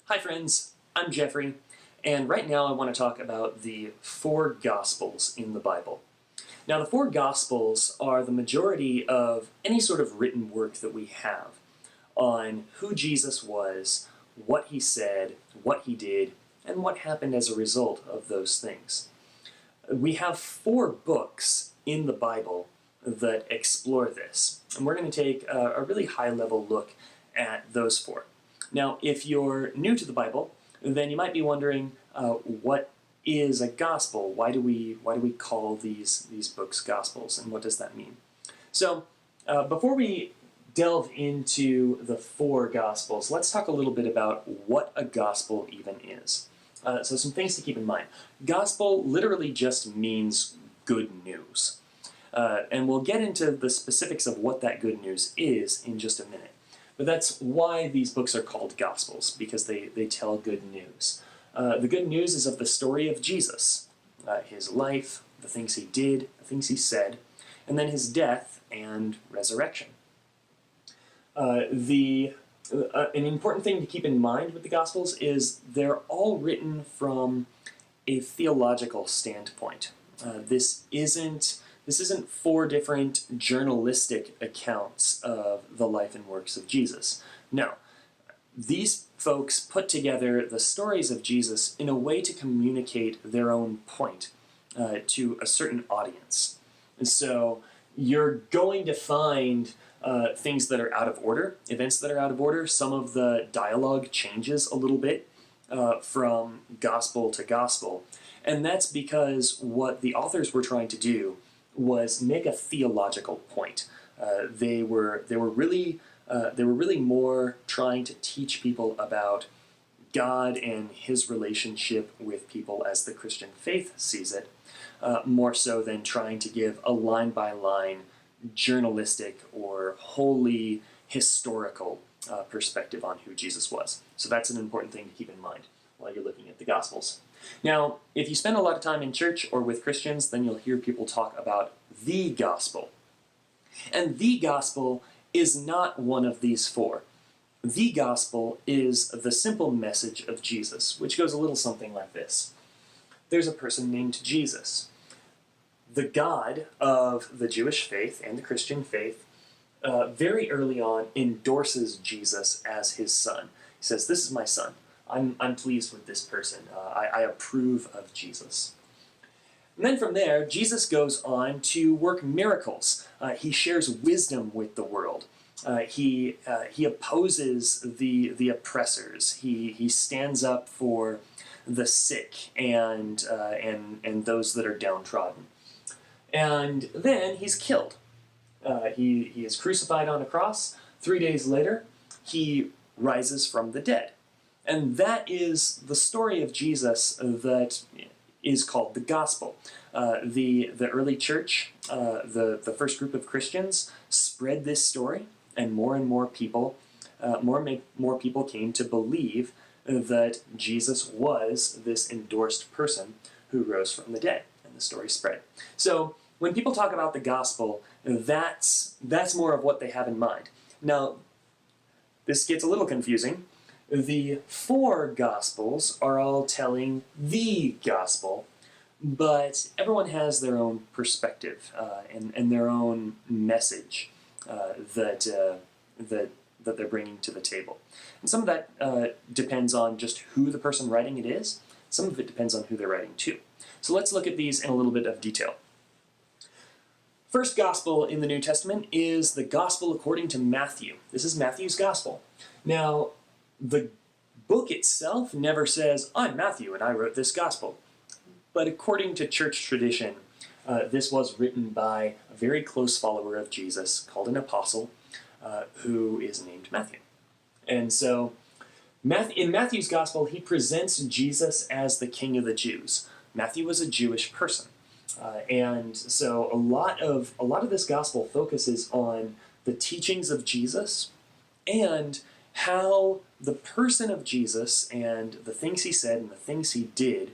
Hi friends, I'm Jeffrey, and right now I want to talk about the four Gospels in the Bible. Now the four Gospels are the majority of any sort of written work that we have on who Jesus was, what he said, what he did, and what happened as a result of those things. We have four books in the Bible that explore this, and we're going to take a really high-level look at those four. Now, if you're new to the Bible, then you might be wondering, what is a gospel? Why do we call these books gospels, and what does that mean? So, before we delve into the four gospels, let's talk a little bit about what a gospel even is. So some things to keep in mind. Gospel literally just means good news. And we'll get into the specifics of what that good news is in just a minute. But that's why these books are called Gospels, because they tell good news. The good news is of the story of Jesus, his life, the things he did, the things he said, and then his death and resurrection. An important thing to keep in mind with the Gospels is they're all written from a theological standpoint. This isn't four different journalistic accounts of the life and works of Jesus. No. These folks put together the stories of Jesus in a way to communicate their own point to a certain audience. And so you're going to find things that are out of order, events that are out of order. Some of the dialogue changes a little bit from gospel to gospel. And that's because what the authors were trying to do was make a theological point. They were really more trying to teach people about God and his relationship with people as the Christian faith sees it, more so than trying to give a line-by-line journalistic or wholly historical perspective on who Jesus was. So that's an important thing to keep in mind while you're looking at the Gospels. Now, if you spend a lot of time in church or with Christians, then you'll hear people talk about the gospel. And the gospel is not one of these four. The gospel is the simple message of Jesus, which goes a little something like this. There's a person named Jesus. The God of the Jewish faith and the Christian faith very early on endorses Jesus as his son. He says, "This is my son. I'm pleased with this person. I approve of Jesus." And then from there, Jesus goes on to work miracles. He shares wisdom with the world. He opposes the oppressors. He stands up for the sick and those that are downtrodden. And then he's killed. He is crucified on a cross. 3 days later, he rises from the dead. And that is the story of Jesus that is called the gospel. The early church, the first group of Christians, spread this story, and more people, more people came to believe that Jesus was this endorsed person who rose from the dead, and the story spread. So when people talk about the gospel, that's more of what they have in mind. Now, this gets a little confusing. The four Gospels are all telling the gospel, but everyone has their own perspective and their own message that they're bringing to the table. And some of that depends on just who the person writing it is. Some of it depends on who they're writing to. So let's look at these in a little bit of detail. First gospel in the New Testament is the Gospel according to Matthew. This is Matthew's Gospel. Now, the book itself never says, "I'm Matthew and I wrote this gospel." But according to church tradition, this was written by a very close follower of Jesus called an apostle who is named Matthew. And so in Matthew's gospel, he presents Jesus as the King of the Jews. Matthew was a Jewish person. And so a lot of this gospel focuses on the teachings of Jesus and how the person of Jesus and the things he said and the things he did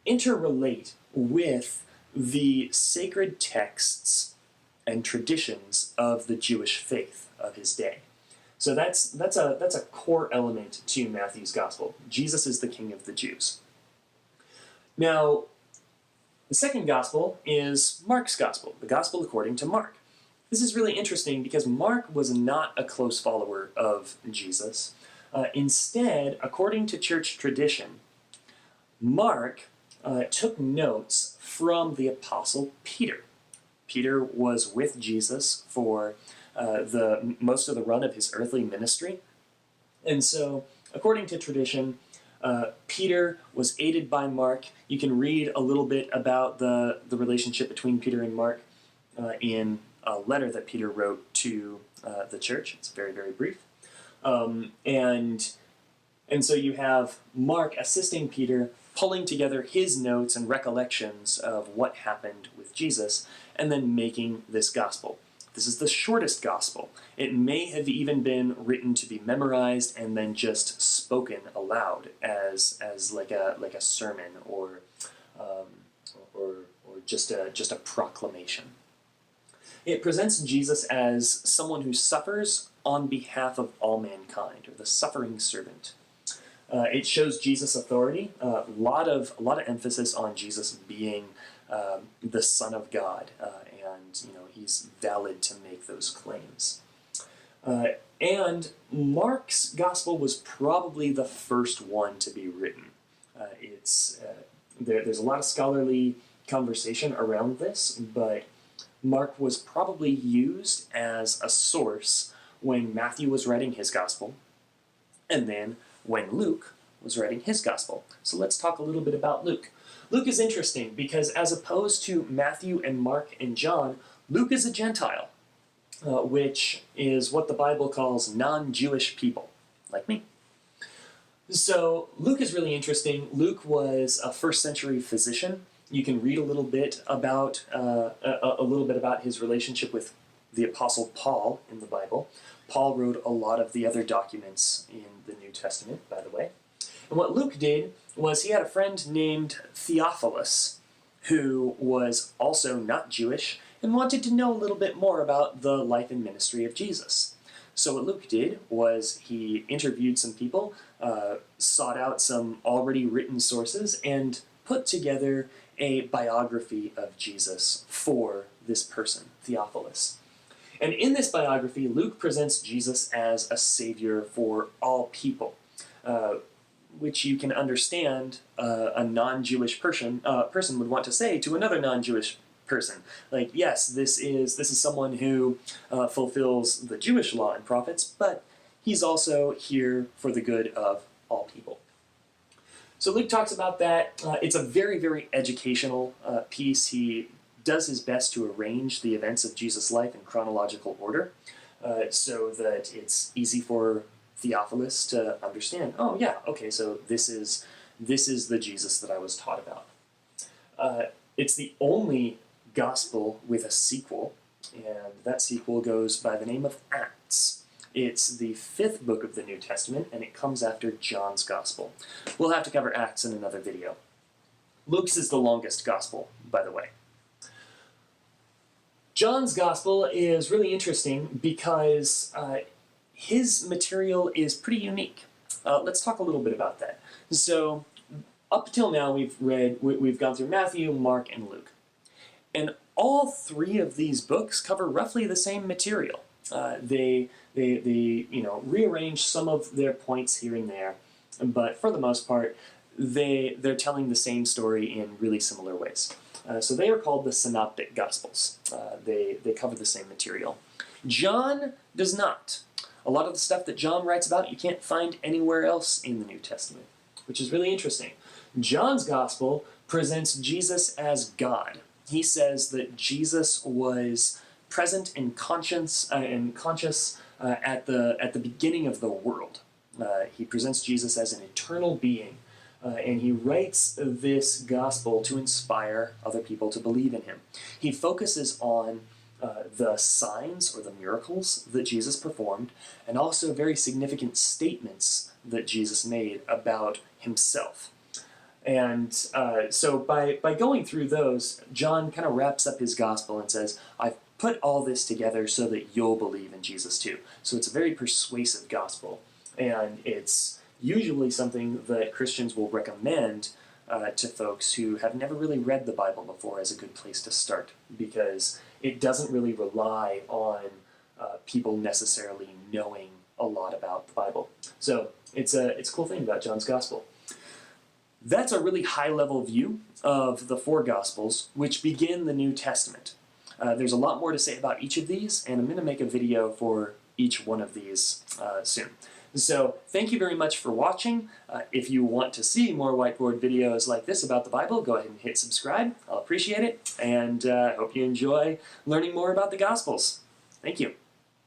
interrelate with the sacred texts and traditions of the Jewish faith of his day. So that's a core element to Matthew's gospel. Jesus is the King of the Jews. Now, the second gospel is Mark's gospel, the gospel according to Mark. This is really interesting because Mark was not a close follower of Jesus. Instead, according to church tradition, Mark took notes from the apostle Peter. Peter was with Jesus for the most of the run of his earthly ministry. And so, according to tradition, Peter was aided by Mark. You can read a little bit about the relationship between Peter and Mark in a letter that Peter wrote to the church. It's very, very brief. And so you have Mark assisting Peter, pulling together his notes and recollections of what happened with Jesus, and then making this gospel. This is the shortest gospel. It may have even been written to be memorized and then just spoken aloud as like a sermon or just a proclamation. It presents Jesus as someone who suffers on behalf of all mankind, or the suffering servant. It shows Jesus' authority. A lot of emphasis on Jesus being the Son of God, and he's valid to make those claims. And Mark's gospel was probably the first one to be written. There's a lot of scholarly conversation around this, but Mark was probably used as a source when Matthew was writing his gospel, and then when Luke was writing his gospel. So let's talk a little bit about Luke. Luke is interesting because as opposed to Matthew and Mark and John, Luke is a Gentile, which is what the Bible calls non-Jewish people, like me. So Luke is really interesting. Luke was a first century physician. You can read a little bit about his relationship with the Apostle Paul in the Bible. Paul wrote a lot of the other documents in the New Testament, by the way. And what Luke did was he had a friend named Theophilus, who was also not Jewish and wanted to know a little bit more about the life and ministry of Jesus. So what Luke did was he interviewed some people, sought out some already written sources, and put together a biography of Jesus for this person, Theophilus. And in this biography, Luke presents Jesus as a savior for all people, which you can understand a non-Jewish person would want to say to another non-Jewish person. Like, yes, this is someone who fulfills the Jewish law and prophets, but he's also here for the good of all people. So Luke talks about that. It's a very, very educational piece. He does his best to arrange the events of Jesus' life in chronological order so that it's easy for Theophilus to understand, oh yeah, okay, so this is the Jesus that I was taught about. It's the only gospel with a sequel, and that sequel goes by the name of Acts. It's the 5th book of the New Testament, and it comes after John's Gospel. We'll have to cover Acts in another video. Luke's is the longest gospel, by the way. John's Gospel is really interesting because his material is pretty unique. Let's talk a little bit about that. So, up till now, we've gone through Matthew, Mark, and Luke. And all three of these books cover roughly the same material. They rearrange some of their points here and there, but for the most part, they're telling the same story in really similar ways. So they are called the Synoptic Gospels. They cover the same material. John does not. A lot of the stuff that John writes about you can't find anywhere else in the New Testament, which is really interesting. John's Gospel presents Jesus as God. He says that Jesus was present and conscious at the beginning of the world. He presents Jesus as an eternal being, and he writes this gospel to inspire other people to believe in him. He focuses on the signs or the miracles that Jesus performed, and also very significant statements that Jesus made about himself. And so by going through those, John kind of wraps up his gospel and says, I've put all this together so that you'll believe in Jesus too. So it's a very persuasive gospel, and it's usually something that Christians will recommend to folks who have never really read the Bible before as a good place to start, because it doesn't really rely on people necessarily knowing a lot about the Bible. So it's a cool thing about John's Gospel. That's a really high-level view of the four Gospels, which begin the New Testament. There's a lot more to say about each of these, and I'm going to make a video for each one of these soon. So thank you very much for watching. If you want to see more whiteboard videos like this about the Bible, go ahead and hit subscribe. I'll appreciate it, and hope you enjoy learning more about the Gospels. Thank you.